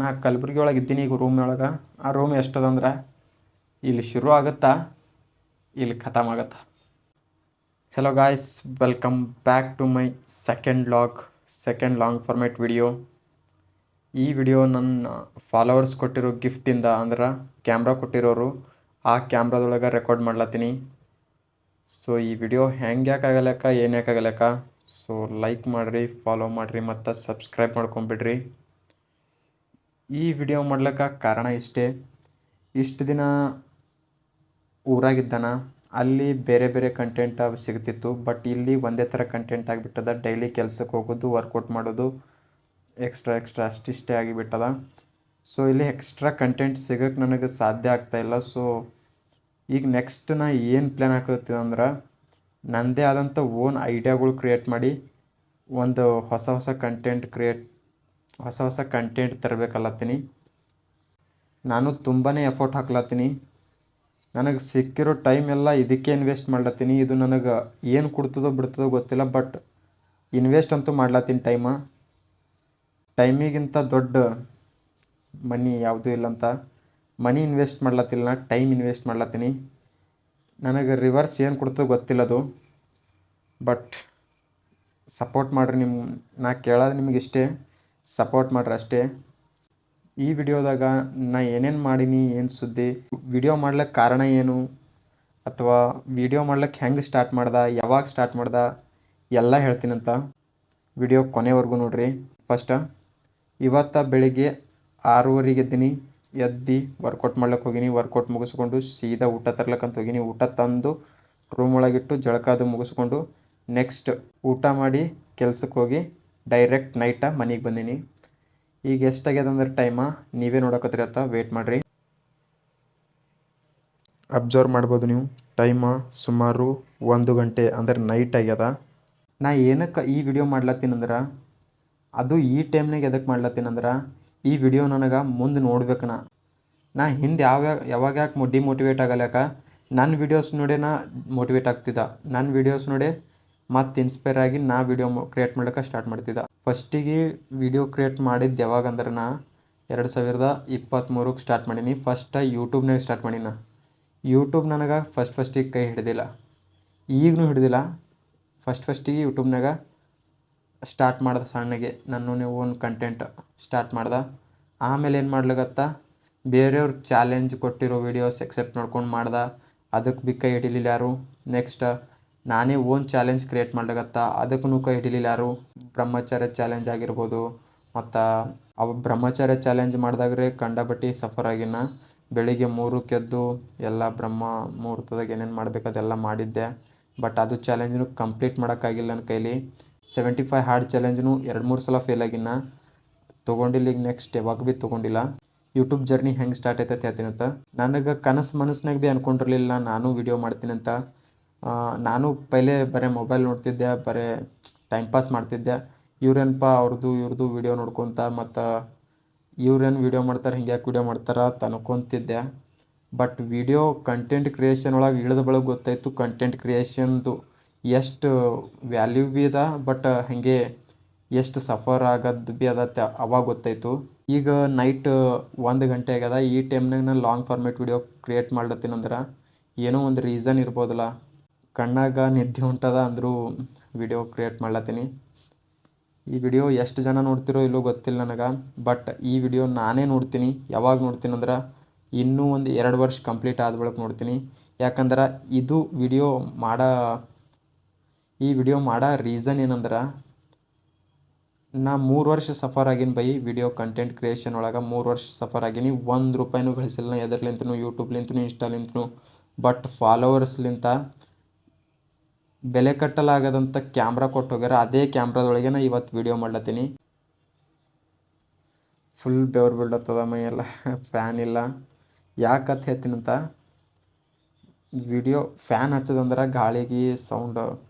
ನಾ ಕಲಬುರ್ಗಿ ಒಳಗೆ ಇದ್ದೀನಿ ಈಗ ರೂಮ್ ಒಳಗೆ. ಆ ರೂಮ್ ಎಷ್ಟದಂದ್ರೆ ಇಲ್ಲಿ ಶುರು ಆಗುತ್ತಾ ಇಲ್ಲಿ ಖತಮ್ ಆಗುತ್ತಾ. Hello guys, welcome back to my second long format video. ಈ ವಿಡಿಯೋ ನನ್ನ ಫಾಲೋವರ್ಸ್ ಕೊಟ್ಟಿರೋ ಗಿಫ್ಟಿಂದ, ಅಂದ್ರೆ ಕ್ಯಾಮ್ರಾ ಕೊಟ್ಟಿರೋರು ಆ ಕ್ಯಾಮ್ರಾದೊಳಗೆ ರೆಕಾರ್ಡ್ ಮಾಡ್ಲತ್ತೀನಿ. ಸೊ ಈ ವಿಡಿಯೋ ಹೆಂಗೆ ಯಾಕಾಗಲಕ್ಕ ಏನು ಯಾಕಾಗಲಕ್ಕ, ಸೊ ಲೈಕ್ ಮಾಡಿರಿ, ಫಾಲೋ ಮಾಡಿರಿ ಮತ್ತು ಸಬ್ಸ್ಕ್ರೈಬ್ ಮಾಡ್ಕೊಂಬಿಡ್ರಿ. ಈ ವಿಡಿಯೋ ಮಾಡ್ಲಿಕ್ಕೆ ಕಾರಣ ಇಷ್ಟೇ. ಇಷ್ಟು ದಿನ ಊರಾಗಿದ್ದಾನ, ಅಲ್ಲಿ ಬೇರೆ ಬೇರೆ ಕಂಟೆಂಟ್ ಸಿಗ್ತಿತ್ತು. ಬಟ್ ಇಲ್ಲಿ ಒಂದೇ ಥರ ಕಂಟೆಂಟ್ ಆಗಿಬಿಟ್ಟದ. ಡೈಲಿ ಕೆಲ್ಸಕ್ಕೆ ಹೋಗೋದು, ವರ್ಕೌಟ್ ಮಾಡೋದು, ಎಕ್ಸ್ಟ್ರಾ ಅಷ್ಟಿಷ್ಟೇ ಆಗಿಬಿಟ್ಟದ. ಸೊ ಇಲ್ಲಿ ಎಕ್ಸ್ಟ್ರಾ ಕಂಟೆಂಟ್ ಸಿಗೋಕ್ಕೆ ನನಗೆ ಸಾಧ್ಯ ಆಗ್ತಾಯಿಲ್ಲ. ಸೊ ಈಗ ನೆಕ್ಸ್ಟ್ ನಾ ಏನು ಪ್ಲ್ಯಾನ್ ಹಾಕತ್ತೀನಿ ಅಂದ್ರೆ, ನನ್ನದೇ ಆದಂಥ ಓನ್ ಐಡಿಯಾಗಳು ಕ್ರಿಯೇಟ್ ಮಾಡಿ ಒಂದು ಹೊಸ ಕಂಟೆಂಟ್ ತರಬೇಕಲ್ಲತ್ತೀನಿ. ನಾನು ತುಂಬಾ ಎಫರ್ಟ್ ಹಾಕ್ಲತ್ತೀನಿ. ನನಗೆ ಸಿಕ್ಕಿರೋ ಟೈಮ್ ಎಲ್ಲ ಇದಕ್ಕೆ ಇನ್ವೆಸ್ಟ್ ಮಾಡ್ಲತ್ತೀನಿ. ಇದು ನನಗೆ ಏನು ಕೊಡ್ತದೋ ಬಿಡ್ತದೋ ಗೊತ್ತಿಲ್ಲ, ಬಟ್ ಇನ್ವೆಸ್ಟ್ ಅಂತೂ ಮಾಡ್ಲತ್ತೀನಿ. ಟೈಮಿಗಿಂತ ದೊಡ್ಡ ಮನಿ ಯಾವುದೂ ಇಲ್ಲಂತ. ಮನಿ ಇನ್ವೆಸ್ಟ್ ಮಾಡ್ಲತ್ತಿಲ್ಲ, ಟೈಮ್ ಇನ್ವೆಸ್ಟ್ ಮಾಡ್ಲತ್ತೀನಿ. ನನಗೆ ರಿವರ್ಸ್ ಏನು ಕೊಡ್ತದೋ ಗೊತ್ತಿಲ್ಲದು, ಬಟ್ ಸಪೋರ್ಟ್ ಮಾಡಿರಿ. ನಾ ಕೇಳೋದು ನಿಮಗೆ ಇಷ್ಟೇ, ಸಪೋರ್ಟ್ ಮಾಡ್ರಿ ಅಷ್ಟೇ. ಈ ವಿಡಿಯೋದಾಗ ನಾ ಏನೇನು ಮಾಡೀನಿ, ಏನು ಸುದ್ದಿ, ವಿಡಿಯೋ ಮಾಡ್ಲಿಕ್ಕೆ ಕಾರಣ ಏನು, ಅಥವಾ ವಿಡಿಯೋ ಮಾಡ್ಲಿಕ್ಕೆ ಹೆಂಗೆ ಸ್ಟಾರ್ಟ್ ಮಾಡ್ದೆ, ಯಾವಾಗ ಸ್ಟಾರ್ಟ್ ಮಾಡ್ದೆ ಎಲ್ಲ ಹೇಳ್ತೀನಂತ. ವಿಡಿಯೋ ಕೊನೆವರೆಗೂ ನೋಡ್ರಿ. ಇವತ್ತು ಬೆಳಿಗ್ಗೆ 6:30 ಎದ್ದೀನಿ. ವರ್ಕೌಟ್ ಮಾಡ್ಲಿಕ್ಕೆ ಹೋಗೀನಿ. ವರ್ಕೌಟ್ ಮುಗಿಸ್ಕೊಂಡು ಸೀದಾ ಊಟ ತರ್ಲಕ್ಕಂತ ಹೋಗೀನಿ. ಊಟ ತಂದು ರೂಮ್ ಒಳಗಿಟ್ಟು ಜಳಕ ಅದು ಮುಗಿಸ್ಕೊಂಡು ನೆಕ್ಸ್ಟ್ ಊಟ ಮಾಡಿ ಕೆಲ್ಸಕ್ಕೆ ಹೋಗಿ ಡೈರೆಕ್ಟ್ ನೈಟ ಮನೆಗೆ ಬಂದೀನಿ. ಈಗ ಎಷ್ಟಾಗ್ಯದ ಅಂದ್ರೆ ನೀವೇ ನೋಡಕತ್ತೀರಿ ಅಂತ ವೇಟ್ ಮಾಡಿರಿ. ಅಬ್ಸರ್ವ್ ಮಾಡ್ಬೋದು ನೀವು, ಸುಮಾರು 1 ಗಂಟೆ ಅಂದ್ರೆ ನೈಟ್ ಆಗ್ಯದ. ನಾ ಏನಕ್ಕೆ ಈ ವಿಡಿಯೋ ಮಾಡ್ಲತ್ತೀನಂದ್ರೆ, ಅದು ಈ ಟೈಮ್ನಾಗ ಎದಕ್ಕೆ ಮಾಡ್ಲತ್ತೀನಂದ್ರೆ, ಈ ವಿಡಿಯೋ ನನಗೆ ಮುಂದೆ ನೋಡ್ಬೇಕು. ನಾ ಹಿಂದೆ ಯಾವಾಗ ಡಿಮೋಟಿವೇಟ್ ಆಗಲ್ಯಾಕ, ನನ್ನ ವೀಡಿಯೋಸ್ ನೋಡಿ ನಾ ಮೋಟಿವೇಟ್ ಆಗ್ತಿದ್ದ. ನನ್ನ ವೀಡಿಯೋಸ್ ನೋಡಿ ಮತ್ತು ಇನ್ಸ್ಪೈರ್ ಆಗಿ ನಾ ವಿಡಿಯೋ ಕ್ರಿಯೇಟ್ ಮಾಡೋಕೆ ಸ್ಟಾರ್ಟ್ ಮಾಡ್ತಿದ್ದ. ಫಸ್ಟಿಗೆ ವಿಡಿಯೋ ಕ್ರಿಯೇಟ್ ಮಾಡಿದ್ದು ಯಾವಾಗಂದ್ರೆ, ನಾ 2023ಕ್ಕೆ ಸ್ಟಾರ್ಟ್ ಮಾಡೀನಿ. ಯೂಟ್ಯೂಬ್ನಾಗ ಸ್ಟಾರ್ಟ್ ಮಾಡೀನಿ. ಯೂಟ್ಯೂಬ್ ನನಗೆ ಫಸ್ಟಿಗೆ ಕೈ ಹಿಡ್ದಿಲ್ಲ, ಈಗಲೂ ಹಿಡ್ದಿಲ್ಲ. ಫಸ್ಟಿಗೆ ಯೂಟ್ಯೂಬ್ನಾಗ ಸ್ಟಾರ್ಟ್ ಮಾಡ್ದೆ ಸಣ್ಣಗೆ, ನನ್ನ ಓನ್ ಕಂಟೆಂಟ್ ಸ್ಟಾರ್ಟ್ ಮಾಡ್ದೆ. ಆಮೇಲೆ ಏನು ಮಾಡ್ಲಾಗತ್ತ, ಬೇರೆಯವ್ರು ಚಾಲೆಂಜ್ ಕೊಟ್ಟಿರೋ ವೀಡಿಯೋಸ್ ಎಕ್ಸೆಪ್ಟ್ ಮಾಡ್ಕೊಂಡು ಮಾಡ್ದೆ. ಅದಕ್ಕೆ ಭೀ ಕೈ ಹಿಡಿಲಿಲ್ಲ ಯಾರು. ನೆಕ್ಸ್ಟ್ ನಾನೇ ಓನ್ ಚಾಲೆಂಜ್ ಕ್ರಿಯೇಟ್ ಮಾಡ್ಲಾಗತ್ತ, ಅದಕ್ಕೂ ಕೈ ಹಿಡಿಲಿಲ್ಲ ಯಾರು. ಬ್ರಹ್ಮಚರ್ಯ ಚಾಲೆಂಜ್ ಆಗಿರ್ಬೋದು, ಮತ್ತು ಬ್ರಹ್ಮಚರ್ಯ ಚಾಲೆಂಜ್ ಮಾಡಿದಾಗ್ರೆ ಕಂಡಬಟ್ಟಿ ಸಫರ್ ಆಗಿನ. ಬೆಳಿಗ್ಗೆ 3ಕ್ಕೆ ಎದ್ದು ಎಲ್ಲ ಬ್ರಹ್ಮ ಮುಹೂರ್ತದಾಗ ಏನೇನು ಮಾಡಬೇಕು ಅದೆಲ್ಲ ಮಾಡಿದ್ದೆ. ಬಟ್ ಅದು ಚಾಲೆಂಜ್ನು ಕಂಪ್ಲೀಟ್ ಮಾಡೋಕ್ಕಾಗಿಲ್ಲ ನನ್ನ ಕೈಲಿ. 75 ಹಾರ್ಡ್ ಚಾಲೆಂಜ್ನು 2-3 ಸಲ ಫೇಲ್ ಆಗಿನ. ತೊಗೊಂಡಿಲ್ಲ, ಈಗ ನೆಕ್ಸ್ಟ್ ಯಾವಾಗ ಭೀ ತೊಗೊಂಡಿಲ್ಲ. ಯೂಟ್ಯೂಬ್ ಜರ್ನಿ ಹೆಂಗೆ ಸ್ಟಾರ್ಟ್ ಆಯ್ತೈತೆ ಹೇಳ್ತೀನಂತ. ನನಗೆ ಮನಸ್ನಾಗ ಭೀ ಅಂದ್ಕೊಂಡಿರಲಿಲ್ಲ ನಾನು ವಿಡಿಯೋ ಮಾಡ್ತೀನಂತ. ನಾನು ಪೈಲೆ ಬರೀ ಮೊಬೈಲ್ ನೋಡ್ತಿದ್ದೆ, ಬರೀ ಟೈಮ್ ಪಾಸ್ ಮಾಡ್ತಿದ್ದೆ. ಇವ್ರೇನಪ್ಪ ಇವ್ರದ್ದು ವಿಡಿಯೋ ನೋಡ್ಕೊತ, ಮತ್ತು ಇವ್ರೇನು ವಿಡಿಯೋ ಮಾಡ್ತಾರೆ, ಹಿಂಗೆ ಯಾಕೆ ವಿಡಿಯೋ ಮಾಡ್ತಾರೆ ಅಂತ ಅನ್ಕೊತಿದ್ದೆ. ಬಟ್ ವಿಡಿಯೋ ಕಂಟೆಂಟ್ ಕ್ರಿಯೇಷನ್ ಒಳಗೆ ಇಳಿದ ಬಳಕ ಗೊತ್ತಾಯಿತು, ಕಂಟೆಂಟ್ ಕ್ರಿಯೇಷನ್ದು ಎಷ್ಟು ವ್ಯಾಲ್ಯೂ ಭೀ ಅದ, ಬಟ್ ಹಾಗೆ ಎಷ್ಟು ಸಫರ್ ಆಗೋದು ಭೀ ಅದ ಅವಾಗ ಗೊತ್ತಾಯಿತು. ಈಗ ನೈಟ್ 1 ಗಂಟೆ ಆಗ್ಯದ. ಈ ಟೈಮ್ನಾಗ ನಾನು ಲಾಂಗ್ ಫಾರ್ಮೇಟ್ ವಿಡಿಯೋ ಕ್ರಿಯೇಟ್ ಮಾಡ್ಲತ್ತೀನಂದ್ರೆ ಏನೋ ಒಂದು ರೀಸನ್ ಇರ್ಬೋದಲ್ಲ. ಕಣ್ಣಾಗ ನಿದ್ದೆ ಹೊಂಟದ ಅಂದರೂ ವಿಡಿಯೋ ಕ್ರಿಯೇಟ್ ಮಾಡ್ಲತ್ತೀನಿ. ಈ ವಿಡಿಯೋ ಎಷ್ಟು ಜನ ನೋಡ್ತಿರೋ ಇಲ್ಲೋ ಗೊತ್ತಿಲ್ಲ ನನಗೆ, ಬಟ್ ಈ ವಿಡಿಯೋ ನಾನೇ ನೋಡ್ತೀನಿ. ಯಾವಾಗ ನೋಡ್ತೀನಂದ್ರೆ, ಇನ್ನೂ ಒಂದು 2 ವರ್ಷ ಕಂಪ್ಲೀಟ್ ಆದ ಬಳಿಕ ನೋಡ್ತೀನಿ. ಯಾಕಂದ್ರೆ ಈ ವಿಡಿಯೋ ಮಾಡೋ ರೀಸನ್ ಏನಂದ್ರೆ, ನಾ 3 ವರ್ಷ ಸಫರ್ ಆಗೀನಿ ವಿಡಿಯೋ ಕಂಟೆಂಟ್ ಕ್ರಿಯೇಷನ್ ಒಳಗೆ. 3 ವರ್ಷ ಸಫರ್ ಆಗೀನಿ. ₹1 ಗಳಿಸಿಲ್ಲ ಎದರ್ಲಿಂತನೂ, ಯೂಟ್ಯೂಬ್ಲಿಂತನೂ, ಇನ್ಸ್ಟಾಲಿಂತನೂ. ಬಟ್ ಫಾಲೋವರ್ಸ್ಲಿಂತ ಬೆಲೆ ಕಟ್ಟಲಾಗದಂಥ ಕ್ಯಾಮ್ರಾ ಕೊಟ್ಟು ಹೋಗ್ಯಾರ. ಅದೇ ಕ್ಯಾಮ್ರಾದೊಳಗೆ ನಾ ಇವತ್ತು ವಿಡಿಯೋ ಮಾಡ್ಲತ್ತೀನಿ. ಫುಲ್ ಬೆವರು ಬೀಳ್ಲತ್ತದ ಮೈಯೆಲ್ಲ, ಫ್ಯಾನ್ ಇಲ್ಲ. ಯಾಕಂತ ಹೇಳ್ತೀನಂತ, ವಿಡಿಯೋ ಫ್ಯಾನ್ ಹಚ್ಚೋದಂದ್ರೆ ಗಾಳಿಗೆ ಸೌಂಡ್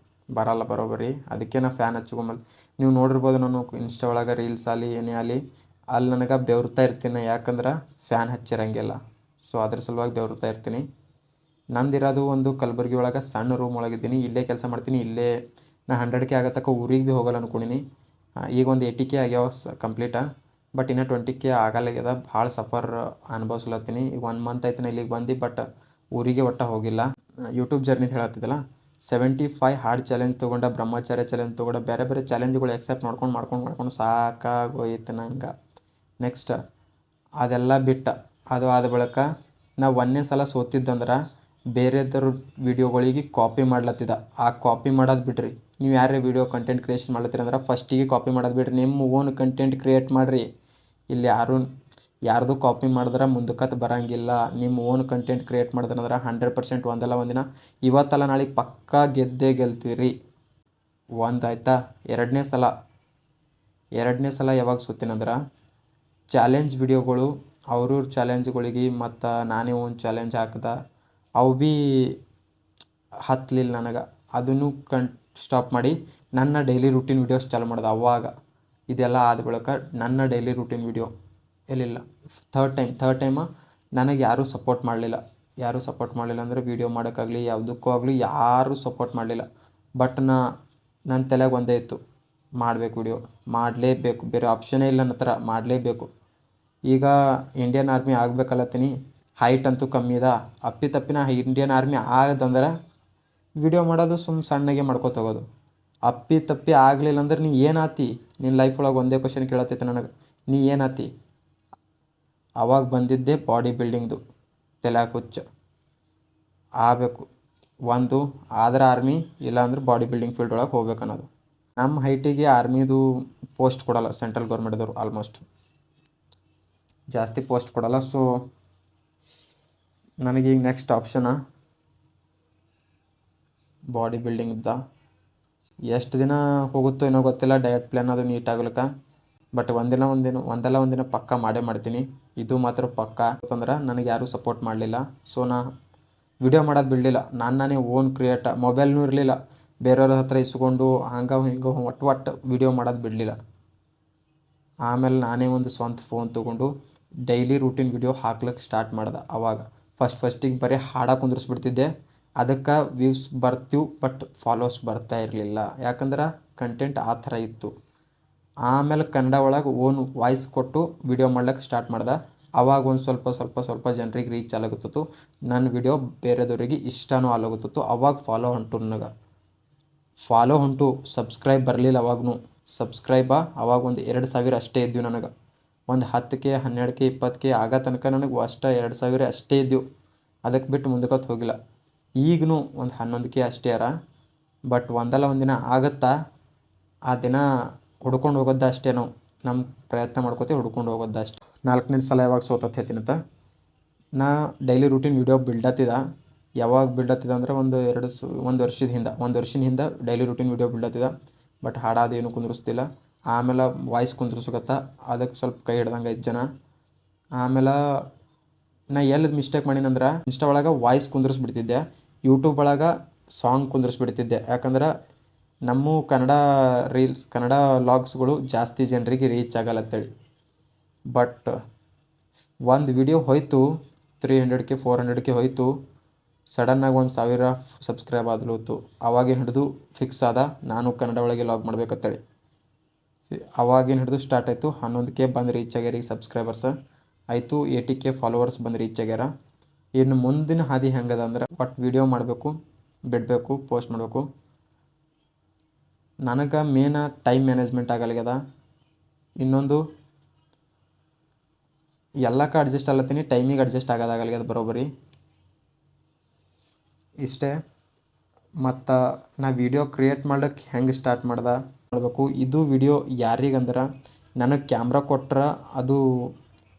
ಬರಲ್ಲ ಬರೋಬ್ಬರಿ. ಅದಕ್ಕೆ ನಾ ಫ್ಯಾನ್ ಹಚ್ಕೊಂಬಲ್ಲ. ನೀವು ನೋಡಿರ್ಬೋದು, ನಾನು ಇನ್ಸ್ಟಾ ಒಳಗೆ ರೀಲ್ಸ್ ಆಗಲಿ ಏನೇ ಆಗಲಿ ಅಲ್ಲಿ ನನಗೆ ಬೆವರ್ತಾ ಇರ್ತೀನಿ. ಯಾಕಂದ್ರೆ ಫ್ಯಾನ್ ಹಚ್ಚಿರಂಗಿಲ್ಲ. ಸೊ ಅದ್ರ ಸಲುವಾಗಿ ಬೆವರ್ತಾ ಇರ್ತೀನಿ. ನಂದಿರೋದು ಒಂದು ಕಲಬುರ್ಗಿ ಒಳಗೆ ಸಣ್ಣ ರೂಮ್ ಒಳಗಿದ್ದೀನಿ. ಇಲ್ಲೇ ಕೆಲಸ ಮಾಡ್ತೀನಿ. ಇಲ್ಲೇ ನಾ 100K ಆಗತ್ತಕ್ಕ ಊರಿಗೆ ಭೀ ಹೋಗಲ್ಲ ಅಂದ್ಕೊಂಡೀನಿ. ಈಗ ಒಂದು 80K ಆಗ್ಯಾವ ಕಂಪ್ಲೀಟ. ಬಟ್ ಇನ್ನೂ 20K ಆಗಲ್ಲಾಗ್ಯದ. ಭಾಳ ಸಫರ್ ಅನುಭವಿಸ್ಲತ್ತೀನಿ. ಈಗ 1 ಮಂತ್ ಆಯ್ತು ನಾ ಇಲ್ಲಿಗೆ ಬಂದು, ಬಟ್ ಊರಿಗೆ ಒಟ್ಟು ಹೋಗಿಲ್ಲ. ಯೂಟ್ಯೂಬ್ ಜರ್ನಿದು ಹೇಳತ್ತಿದ್ದಲ್ಲ, 75 ಹಾರ್ಡ್ ಚಾಲೆಂಜ್ ತೊಗೊಂಡ, ಬ್ರಹ್ಮಚರ್ಯ ಚಾಲೆಂಜ್ ತೊಗೊಂಡ, ಬೇರೆ ಬೇರೆ ಚಾಲೆಂಜ್ಗಳು ಎಕ್ಸೆಪ್ಟ್ ಮಾಡ್ಕೊಂಡು ಸಾಕಾಗೋಯ್ತು ನಂಗೆ. ನೆಕ್ಸ್ಟ್ ಅದೆಲ್ಲ ಬಿಟ್ಟು ಅದು ಆದ ಬಳಿಕ ನಾ ಒಂದನೇ ಸಲ ಸೋತಿದ್ದಂದ್ರೆ ಬೇರೆದವ್ರ ವೀಡಿಯೋಗಳಿಗೆ ಕಾಪಿ ಮಾಡ್ಲತ್ತಿದ್ದ. ಆ ಕಾಪಿ ಮಾಡೋದು ಬಿಡ್ರಿ. ನೀವು ಯಾರೇ ವೀಡಿಯೋ ಕಂಟೆಂಟ್ ಕ್ರಿಯೇಷನ್ ಮಾಡ್ಲತ್ತೀರಂದ್ರೆ ಫಸ್ಟಿಗೆ ಕಾಪಿ ಮಾಡೋದು ಬಿಡ್ರಿ, ನಿಮ್ಮ ಓನ್ ಕಂಟೆಂಟ್ ಕ್ರಿಯೇಟ್ ಮಾಡಿರಿ. ಇಲ್ಲಿ ಯಾರ್ದು ಕಾಪಿ ಮಾಡಿದ್ರೆ ಮುಂದಕ್ಕೆ ಬರೋಂಗಿಲ್ಲ. ನಿಮ್ಮ ಓನ್ ಕಂಟೆಂಟ್ ಕ್ರಿಯೇಟ್ ಮಾಡಿದ್ರಂದ್ರೆ 100% ಒಂದಲ್ಲ ಒಂದಿನ, ಇವತ್ತಲ್ಲ ನಾಳೆಗೆ ಪಕ್ಕಾ ಗೆದ್ದೇ ಗೆಲ್ತೀರಿ. ಒಂದಾಯ್ತಾ. ಎರಡನೇ ಸಲ ಯಾವಾಗ ಸೋತೀನಂದ್ರೆ, ಚಾಲೆಂಜ್ ವಿಡಿಯೋಗಳು ಅವ್ರವ್ರ ಚಾಲೆಂಜ್ಗಳಿಗೆ ಮತ್ತು ನಾನೇ ಒಂದು ಚಾಲೆಂಜ್ ಹಾಕ್ದೆ, ಅವು ಭೀ ಹತ್ತಲಿಲ್ಲ ನನಗೆ. ಅದನ್ನು ಸ್ಟಾಪ್ ಮಾಡಿ ನನ್ನ ಡೈಲಿ ರೂಟೀನ್ ವೀಡಿಯೋಸ್ ಚಾಲು ಮಾಡಿದೆ ಅವಾಗ. ಇದೆಲ್ಲ ಆದ ಬಳಿಕ ನನ್ನ ಡೈಲಿ ರೂಟೀನ್ ವೀಡಿಯೋ ಎಲ್ಲಿಲ್ಲ. ಥರ್ಡ್ ಟೈಮ ನನಗೆ ಯಾರೂ ಸಪೋರ್ಟ್ ಮಾಡಲಿಲ್ಲ ಅಂದರೆ ವೀಡಿಯೋ ಮಾಡೋಕ್ಕಾಗಲಿ ಯಾವುದಕ್ಕೂ ಆಗಲಿ ಯಾರೂ ಸಪೋರ್ಟ್ ಮಾಡಲಿಲ್ಲ. ಬಟ್ ನನ್ನ ತಲೆಯಾಗ ಒಂದೇ ಇತ್ತು, ಮಾಡಬೇಕು ವೀಡಿಯೋ, ಮಾಡಲೇಬೇಕು, ಬೇರೆ ಆಪ್ಷನ್ನೇ ಇಲ್ಲ ನನ್ನ ಹತ್ರ, ಮಾಡಲೇಬೇಕು. ಈಗ ಇಂಡಿಯನ್ ಆರ್ಮಿ ಆಗಬೇಕಲ್ಲತ್ತೀನಿ. ಹೈಟ್ ಅಂತೂ ಕಮ್ಮಿ ಇದೆ. ಅಪ್ಪಿತಪ್ಪಿನ ಇಂಡಿಯನ್ ಆರ್ಮಿ ಆಗದಂದ್ರೆ ವೀಡಿಯೋ ಮಾಡೋದು ಸಣ್ಣಗೆ ಮಾಡ್ಕೊತ ಹೋಗೋದು. ಅಪ್ಪಿತಪ್ಪಿ ಆಗಲಿಲ್ಲ ಅಂದ್ರೆ ನೀ ಏನಾತಿ? ನಿನ್ನ ಲೈಫ್ ಒಳಗೆ ಒಂದೇ ಕ್ವಶನ್ ಕೇಳತ್ತೈತೆ ನನಗೆ, ನೀ ಏನಾತಿ? ಅವಾಗ ಬಂದಿದ್ದೆ ಬಾಡಿ ಬಿಲ್ಡಿಂಗ್ದು ತಲೆಯಾಗ ಹುಚ್ಚ. ಆಗಬೇಕು ಒಂದು ಆದ್ರೆ ಆರ್ಮಿ, ಇಲ್ಲಾಂದ್ರೆ ಬಾಡಿ ಬಿಲ್ಡಿಂಗ್ ಫೀಲ್ಡ್ ಒಳಗೆ ಹೋಗ್ಬೇಕು ಅನ್ನೋದು. ನಮ್ಮ ಹೈಟಿಗೆ ಆರ್ಮಿದು ಪೋಸ್ಟ್ ಕೊಡೋಲ್ಲ ಸೆಂಟ್ರಲ್ ಗೌರ್ಮೆಂಟ್ದವರು, ಆಲ್ಮೋಸ್ಟ್ ಜಾಸ್ತಿ ಪೋಸ್ಟ್ ಕೊಡೋಲ್ಲ. ಸೊ ನನಗೀಗ ನೆಕ್ಸ್ಟ್ ಆಪ್ಷನ ಬಾಡಿ ಬಿಲ್ಡಿಂಗ್ದ. ಎಷ್ಟು ದಿನ ಹೋಗುತ್ತೋ ಏನೋ ಗೊತ್ತಿಲ್ಲ, ಡಯಟ್ ಪ್ಲ್ಯಾನ್ ಅದು ನೀಟ್ ಆಗ್ಲಿಕ್ಕೆ. ಬಟ್ ಒಂದಲ್ಲ ಒಂದಿನ ಪಕ್ಕ ಮಾಡೇ ಮಾಡ್ತೀನಿ, ಇದು ಮಾತ್ರ ಪಕ್ಕ. ಯಾಕಂದ್ರೆ ನನಗೆ ಯಾರೂ ಸಪೋರ್ಟ್ ಮಾಡಲಿಲ್ಲ. ಸೊ ನಾ ವಿಡಿಯೋ ಮಾಡೋದು ಬಿಡಲಿಲ್ಲ. ನಾನೇ ಓನ್ ಮೊಬೈಲ್ನೂ ಇರಲಿಲ್ಲ, ಬೇರೆಯವ್ರ ಹತ್ರ ಇಸ್ಕೊಂಡು ಹಂಗೆ ಹಿಂಗೆ ಒಟ್ಟು ವಿಡಿಯೋ ಮಾಡೋದು ಬಿಡಲಿಲ್ಲ. ಆಮೇಲೆ ನಾನೇ ಒಂದು ಸ್ವಂತ ಫೋನ್ ತೊಗೊಂಡು ಡೈಲಿ ರೂಟೀನ್ ವಿಡಿಯೋ ಹಾಕ್ಲಿಕ್ಕೆ ಸ್ಟಾರ್ಟ್ ಮಾಡ್ದೆ. ಅವಾಗ ಫಸ್ಟಿಗೆ ಬರೀ ಹಾಡಕ್ಕೆ ಕುಂದ್ರಿಸ್ಬಿಡ್ತಿದ್ದೆ. ಅದಕ್ಕೆ ವ್ಯೂಸ್ ಬರ್ತೀವಿ, ಬಟ್ ಫಾಲೋವರ್ಸ್ ಬರ್ತಾ ಇರಲಿಲ್ಲ. ಯಾಕಂದ್ರೆ ಕಂಟೆಂಟ್ ಆ ಥರ ಇತ್ತು. ಆಮೇಲೆ ಕನ್ನಡ ಒಳಗೆ ಓನ್ ವಾಯ್ಸ್ ಕೊಟ್ಟು ವಿಡಿಯೋ ಮಾಡ್ಲಿಕ್ಕೆ ಸ್ಟಾರ್ಟ್ ಮಾಡ್ದೆ. ಅವಾಗ ಒಂದು ಸ್ವಲ್ಪ ಜನರಿಗೆ ರೀಚ್ ಆಲಾಗುತ್ತಿತ್ತು. ನನ್ನ ವಿಡಿಯೋ ಬೇರೆದವ್ರಿಗೆ ಇಷ್ಟನೂ ಆಲಾಗುತ್ತಿತ್ತು. ಅವಾಗ ಫಾಲೋ ಹೊಂಟು ಸಬ್ಸ್ಕ್ರೈಬ್ ಬರಲಿಲ್ಲ ಅವಾಗೂ. ಅವಾಗ ಒಂದು 2,000 ಅಷ್ಟೇ ಇದ್ವು ನನಗೆ. ಒಂದು 10K 12K 20K ಆಗೋ ತನಕ ನನಗೆ ಅಷ್ಟೇ 2,000 ಅಷ್ಟೇ ಇದ್ದವು. ಅದಕ್ಕೆ ಬಿಟ್ಟು ಮುಂದಕ್ಕೆ ಹೋಗಿಲ್ಲ. ಈಗಲೂ ಒಂದು 11K ಅಷ್ಟೇ ಅರ. ಬಟ್ ಒಂದಲ್ಲ ಒಂದಿನ ಆಗುತ್ತಾ, ಆ ದಿನ ಹುಡ್ಕೊಂಡು ಹೋಗೋದು ಅಷ್ಟೇ. ನಮ್ಮ ಪ್ರಯತ್ನ ಮಾಡ್ಕೋತೀವಿ, ಹುಡ್ಕೊಂಡು ಹೋಗೋದು ಅಷ್ಟೇ. 4ನೇ ಸಲ ಯಾವಾಗ ಸೋತತ್ತೆ ಹೇಳ್ತೀನಂತ. ನಾ ಡೈಲಿ ರೂಟೀನ್ ವೀಡಿಯೋ ಯಾವಾಗ ಬಿಲ್ಡತ್ತಿದ ಅಂದ್ರೆ ಒಂದು ವರ್ಷದ ಹಿಂದೆ ಡೈಲಿ ರೂಟೀನ್ ವೀಡಿಯೋ ಬಿಲ್ಡತ್ತಿದ. ಬಟ್ ಹಾಡಾದು ಏನು ಕುಂದ್ರಿಸ್ತಿಲ್ಲ. ಆಮೇಲೆ ವಾಯ್ಸ್ ಕುಂದ್ರಿಸ್ಕತ್ತ, ಅದಕ್ಕೆ ಸ್ವಲ್ಪ ಕೈ ಹಿಡ್ದಂಗೆ 5 ಜನ. ಆಮೇಲೆ ನಾ ಎಲ್ಲಿದು ಮಿಸ್ಟೇಕ್ ಮಾಡೀನಂದ್ರೆ, ಇನ್ಸ್ಟಾ ಒಳಗೆ ವಾಯ್ಸ್ ಕುಂದ್ರಿಸ್ಬಿಡ್ತಿದ್ದೆ, ಯೂಟ್ಯೂಬ್ ಒಳಗೆ ಸಾಂಗ್ ಕುಂದ್ರಿಸ್ಬಿಡ್ತಿದ್ದೆ. ಯಾಕಂದ್ರೆ ನಮ್ಮ ಕನ್ನಡ ವ್ಲಾಗ್ಸ್ಗಳು ಜಾಸ್ತಿ ಜನರಿಗೆ ರೀಚ್ ಆಗಲ್ಲತ್ತೇಳಿ. ಬಟ್ ಒಂದು ವಿಡಿಯೋ ಹೋಯ್ತು 300K 400K ಹೋಯ್ತು. ಸಡನ್ನಾಗಿ 1,000 ಸಬ್ಸ್ಕ್ರೈಬ್ ಆದ್ಲೂತು. ಅವಾಗಿನ ಹಿಡಿದು ಫಿಕ್ಸ್ ಆದ ನಾನು ಕನ್ನಡ ಒಳಗೆ ವ್ಲಾಗ್ ಮಾಡ್ಬೇಕಂತೇಳಿ. ಅವಾಗಿನ ಹಿಡಿದು ಸ್ಟಾರ್ಟ್ ಆಯಿತು. 11K ಬಂದು ರೀಚ್ ಆಗ್ಯಾರ ಈಗ ಸಬ್ಸ್ಕ್ರೈಬರ್ಸ್. ಆಯಿತು 80K ಫಾಲೋವರ್ಸ್ ಬಂದು ರೀಚ್ ಆಗ್ಯಾರ. ಇನ್ನು ಮುಂದಿನ ಹಾದಿ ಹೆಂಗದ ಅಂದ್ರೆ, ಒಟ್ಟು ವೀಡಿಯೋ ಮಾಡಬೇಕು, ಬಿಡಬೇಕು, ಪೋಸ್ಟ್ ಮಾಡಬೇಕು. ನನಗೆ ಮೇನ ಟೈಮ್ ಮ್ಯಾನೇಜ್ಮೆಂಟ್ ಆಗಲ್ಗ್ಯದ. ಇನ್ನೊಂದು ಎಲ್ಲಕ್ಕೆ ಅಡ್ಜಸ್ಟ್ ಆಗ್ಲತ್ತೀನಿ, ಟೈಮಿಗೆ ಅಡ್ಜಸ್ಟ್ ಆಗೋದಾಗಲ್ಗ್ಯದ ಬರೋಬ್ಬರಿ. ಇಷ್ಟೇ. ಮತ್ತು ನಾ ವೀಡಿಯೋ ಕ್ರಿಯೇಟ್ ಮಾಡ್ಲಿಕ್ಕೆ ಹೆಂಗೆ ಸ್ಟಾರ್ಟ್ ಮಾಡಬೇಕು, ಇದು ವಿಡಿಯೋ ಯಾರಿಗಂದ್ರೆ, ನನಗೆ ಕ್ಯಾಮ್ರಾ ಕೊಟ್ರೆ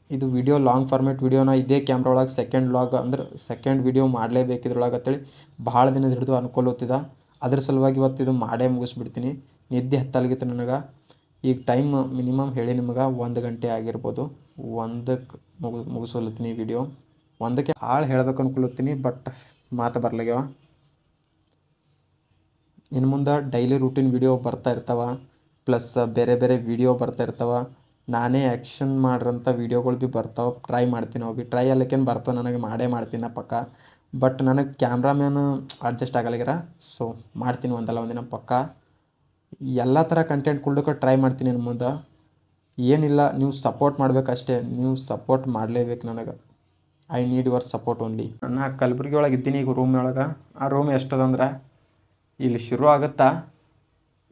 ಇದು ವಿಡಿಯೋ ಲಾಂಗ್ ಫಾರ್ಮೇಟ್ ವಿಡಿಯೋನ ಇದೇ ಕ್ಯಾಮ್ರಾ ಒಳಗೆ ಸೆಕೆಂಡ್ ವ್ಲಾಗ್ ಅಂದ್ರೆ ಸೆಕೆಂಡ್ ವಿಡಿಯೋ ಮಾಡಲೇಬೇಕು ಇದ್ರೊಳಗೆ ಅಂತೇಳಿ ಭಾಳ ದಿನದ ಹಿಡಿದು ಅನ್ಕೊಲತ್ತಿದ್ದ. ಅದ್ರ ಸಲುವಾಗಿ ಇವತ್ತು ಇದು ಮಾಡೇ ಮುಗಿಸ್ಬಿಡ್ತೀನಿ. ನಿದ್ದೆ ಹತ್ತಲ್ಗಿತ್ತು ನನಗೆ. ಈಗ ಟೈಮ್ ಮಿನಿಮಮ್ ಹೇಳಿ ನಿಮ್ಗೆ 1 ಗಂಟೆ ಆಗಿರ್ಬೋದು. 1ಕ್ಕೆ ಮುಗಿಸೋಲತ್ತೀನಿ ವಿಡಿಯೋ. 1ಕ್ಕೆ ಭಾಳ ಹೇಳ್ಬೇಕು ಅನ್ಕೊಲತ್ತೀನಿ, ಬಟ್ ಮಾತು ಬರ್ಲಾಗ್ಯವ. ಇನ್ನು ಮುಂದೆ ಡೈಲಿ ರೂಟೀನ್ ವಿಡಿಯೋ ಬರ್ತಾ ಇರ್ತಾವೆ, ಪ್ಲಸ್ ಬೇರೆ ಬೇರೆ ವಿಡಿಯೋ ಬರ್ತಾ ಇರ್ತಾವೆ. ನಾನೇ ಆ್ಯಕ್ಷನ್ ಮಾಡಿರೋಂಥ ವೀಡಿಯೋಗಳು ಭೀ ಬರ್ತಾವೆ. ಟ್ರೈ ಮಾಡ್ತೀನಿ. ಅವು ಭೀ ಟ್ರೈ ಅಲ್ಲಕ್ಕೇನು ಬರ್ತವೆ, ನನಗೆ ಮಾಡೇ ಮಾಡ್ತೀನಿ ಪಕ್ಕ. ಬಟ್ ನನಗೆ ಕ್ಯಾಮ್ರಾಮ್ಯಾನು ಅಡ್ಜಸ್ಟ್ ಆಗಲ್ಗ್ಯಾರ. ಸೊ ಮಾಡ್ತೀನಿ ಒಂದಲ್ಲ ಒಂದಿನ ಪಕ್ಕ. ಎಲ್ಲ ಥರ ಕಂಟೆಂಟ್ ಕೊಡ್ಲಿಕ್ಕೆ ಟ್ರೈ ಮಾಡ್ತೀನಿ ಇನ್ನು ಮುಂದೆ. ಏನಿಲ್ಲ, ನೀವು ಸಪೋರ್ಟ್ ಮಾಡ್ಬೇಕಷ್ಟೇ. ನೀವು ಸಪೋರ್ಟ್ ಮಾಡಲೇಬೇಕು ನನಗೆ. I need your support only. ನಾನು ಕಲಬುರ್ಗಿ ಒಳಗೆ ಇದ್ದೀನಿ ಈಗ ರೂಮ್ ಒಳಗೆ. ಆ ರೂಮ್ ಎಷ್ಟದಂದ್ರೆ ಇಲ್ಲಿ ಶುರು ಆಗುತ್ತಾ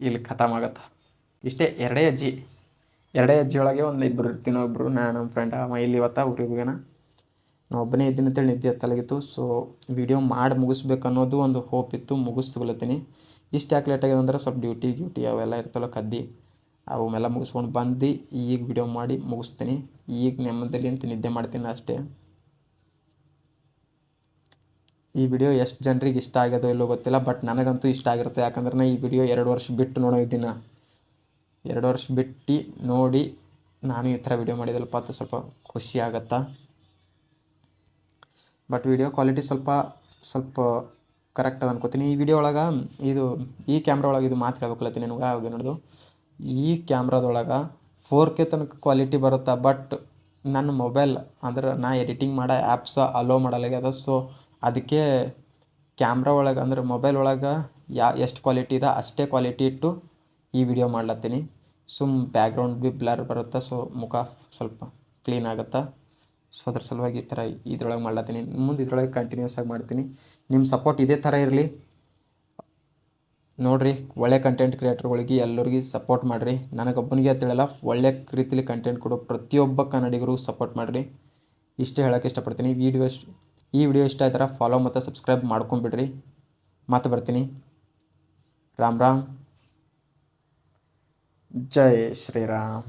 ಇಲ್ಲಿ ಖತಮ್ ಆಗುತ್ತಾ, ಇಷ್ಟೇ ಎರಡೇ ಹೆಜ್ಜೆ ಒಳಗೆ ಒಂದು ಇಬ್ಬರು ಇರ್ತೀನಿ. ಒಬ್ಬರು ನಮ್ಮ ಫ್ರೆಂಡ್ ಅವ ಇಲ್ಲಿ ಇವತ್ತ ಊರಿಗೆ ಹೋಗ್ಯಾನ. ನಾ ಒಬ್ಬನೇ ಇದ್ದೀನಿ ಅಂತೇಳಿ ನಿದ್ದೆ ಎತ್ತಲಾಗಿತ್ತು. ಸೊ ವಿಡಿಯೋ ಮಾಡಿ ಮುಗಿಸ್ಬೇಕು ಅನ್ನೋದು ಒಂದು ಹೋಪ್ ಇತ್ತು, ಮುಗಿಸ್ಕೊಳತ್ತೀನಿ. ಇಷ್ಟು ಯಾಕೆ ಲೇಟ್ ಆಗಿದೆ ಅಂದ್ರೆ ಸ್ವಲ್ಪ ಡ್ಯೂಟಿ ಅವೆಲ್ಲ ಇರ್ತಲ್ಲ ಕದ್ದಿ, ಅವನ್ನೆಲ್ಲ ಮುಗಿಸ್ಕೊಂಡು ಬಂದು ಈಗ ವಿಡಿಯೋ ಮಾಡಿ ಮುಗಿಸ್ತೀನಿ. ಈಗ ನೆಮ್ಮದಿಯಲ್ಲಿ ಅಂತ ನಿದ್ದೆ ಮಾಡ್ತೀನಿ ಅಷ್ಟೇ. ಈ ವಿಡಿಯೋ ಎಷ್ಟು ಜನರಿಗೆ ಇಷ್ಟ ಆಗ್ಯದೋ ಇಲ್ಲೋ ಗೊತ್ತಿಲ್ಲ, ಬಟ್ ನನಗಂತೂ ಇಷ್ಟ ಆಗಿರುತ್ತೆ. ಯಾಕಂದ್ರೆ ನಾ ಈ ವಿಡಿಯೋ 2 ವರ್ಷ ಬಿಟ್ಟು ನೋಡೋದಿನ, 2 ವರ್ಷ ಬಿಟ್ಟು ನೋಡಿ ನಾನು ಈ ಥರ ವಿಡಿಯೋ ಮಾಡಿದಲ್ಪ ಅಂತ ಸ್ವಲ್ಪ ಖುಷಿ ಆಗತ್ತಾ. ಬಟ್ ವಿಡಿಯೋ ಕ್ವಾಲಿಟಿ ಸ್ವಲ್ಪ ಕರೆಕ್ಟ್ ಅದ ಅನ್ಕೋತೀನಿ. ಈ ವಿಡಿಯೋ ಒಳಗೆ ಈ ಕ್ಯಾಮ್ರಾ ಒಳಗೆ ಇದು ಮಾತು ಹೇಳ್ಬೇಕಲ್ಲತ್ತೀನಿ ನಿನಗೆ. ಯಾವುದು ನೋಡೋದು, ಈ ಕ್ಯಾಮ್ರಾದೊಳಗೆ 4K ತನಕ ಕ್ವಾಲಿಟಿ ಬರುತ್ತೆ. ಬಟ್ ನನ್ನ ಮೊಬೈಲ್ ಅಂದ್ರೆ ನಾ ಎಡಿಟಿಂಗ್ ಮಾಡೋ ಆ್ಯಪ್ಸ ಅಲೋ ಮಾಡಲಾಗ್ಯದ. ಸೊ ಅದಕ್ಕೆ ಕ್ಯಾಮ್ರಾ ಒಳಗೆ ಅಂದ್ರೆ ಮೊಬೈಲ್ ಒಳಗೆ ಎಷ್ಟು ಕ್ವಾಲಿಟಿ ಇದೆ ಅಷ್ಟೇ ಕ್ವಾಲಿಟಿ ಇಟ್ಟು ಈ ವಿಡಿಯೋ ಮಾಡ್ಲತ್ತೀನಿ. ಬ್ಯಾಕ್ಗ್ರೌಂಡ್ ಭೀ ಬ್ಲರ್ ಬರುತ್ತೆ. ಸೊ ಮುಖ ಸ್ವಲ್ಪ ಕ್ಲೀನ್ ಆಗುತ್ತೆ. ಸೊ ಅದ್ರ ಸಲುವಾಗಿ ಈ ಥರ ಇದ್ರೊಳಗೆ ಮಾಡ್ಲತ್ತೀನಿ. ಮುಂದೆ ಇದ್ರೊಳಗೆ ಕಂಟಿನ್ಯೂಸ್ ಆಗಿ ಮಾಡ್ತೀನಿ. ನಿಮ್ಮ ಸಪೋರ್ಟ್ ಇದೇ ಥರ ಇರಲಿ ನೋಡಿರಿ. ಒಳ್ಳೆ ಕಂಟೆಂಟ್ ಕ್ರಿಯೇಟರ್ಗಳಿಗೆ ಎಲ್ಲರಿಗೂ ಸಪೋರ್ಟ್ ಮಾಡಿರಿ. ನನಗೊಬ್ಬನಿಗೆ ಅಂತೇಳಲ್ಲ, ಒಳ್ಳೆ ರೀತಿಲಿ ಕಂಟೆಂಟ್ ಕೊಡೋ ಪ್ರತಿಯೊಬ್ಬ ಕನ್ನಡಿಗರು ಸಪೋರ್ಟ್ ಮಾಡಿರಿ. ಇಷ್ಟೇ ಹೇಳೋಕ್ಕೆ ಇಷ್ಟಪಡ್ತೀನಿ. ಈ ವಿಡಿಯೋ ಇಷ್ಟ ಆಯ್ತಾರ ಫಾಲೋ ಮತ್ತು ಸಬ್ಸ್ಕ್ರೈಬ್ ಮಾಡ್ಕೊಂಬಿಡ್ರಿ. ಮತ್ತೆ ಬರ್ತೀನಿ. ರಾಮ್ ರಾಮ್, ಜೈ ಶ್ರೀರಾಮ್.